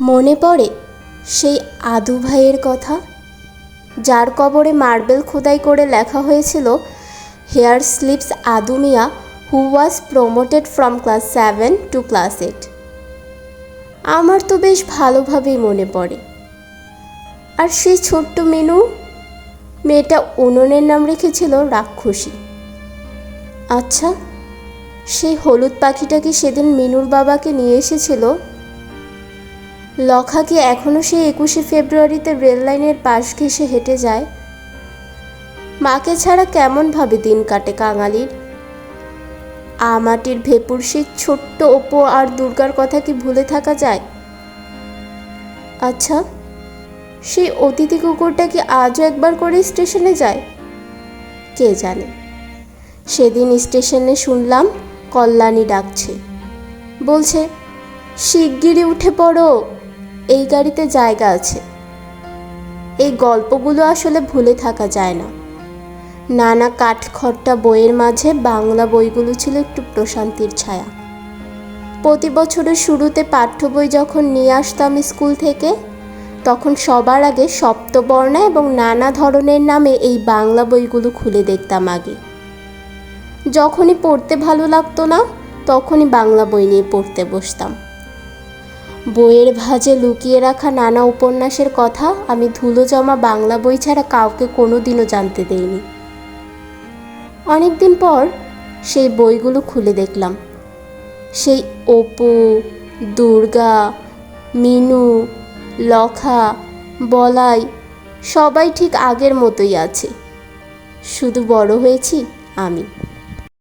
মনে পড়ে সেই আদু ভাইয়ের কথা, যার কবরে মার্বেল খোদাই করে লেখা হয়েছিল, here slips Adu Mia who was promoted from class 7 to class 8। আমার তো বেশ ভালোভাবেই মনে পড়ে। আর সেই ছোট্ট মিনু, মেয়েটা উনুনের নাম রেখেছিল রাক্ষসী। আচ্ছা, সেই হলুদ পাখিটা কি সেদিন মিনুর বাবাকে নিয়ে এসেছিল? লখা কি এখনও সেই 21শে ফেব্রুয়ারিতে রেল লাইনের পাশ ঘেঁষে হেঁটে যায়? মাকে ছাড়া কেমনভাবে দিন কাটে কাঙালির। মাটির ভেপুর সেই ছোট্ট অপু আর দুর্গার কথা কি ভুলে থাকা যায়? আচ্ছা, সেই অতিথি কুকুরটা কি আজও একবার করে স্টেশনে যায়? কে জানে। সেদিন স্টেশনে শুনলাম কল্যাণী ডাকছে, বলছে, শিগগিরই উঠে পড়ো, এই গাড়িতে জায়গা আছে। এই গল্পগুলো আসলে ভুলে থাকা যায় না। নানা কাঠখট্টা বইয়ের মাঝে বাংলা বইগুলো ছিল একটু প্রশান্তির ছায়া। প্রতি বছরের শুরুতে পাঠ্য বই যখন নিয়ে আসতাম স্কুল থেকে, তখন সবার আগে সপ্তবর্ণা এবং নানা ধরনের নামে এই বাংলা বইগুলো খুলে দেখতাম আগে। যখনই পড়তে ভালো লাগতো না, তখনই বাংলা বই নিয়ে পড়তে বসতাম। বইয়ের ভাঁজে লুকিয়ে রাখা নানা উপন্যাসের কথা আমি ধুলো জমা বাংলা বই ছাড়া কাউকে কোনোদিনও জানতে দেইনি। অনেকদিন পর সেই বইগুলো খুলে দেখলাম। সেই অপু, দুর্গা, মিনু, লখা, বলাই সবাই ঠিক আগের মতোই আছে, শুধু বড় হয়েছি আমি।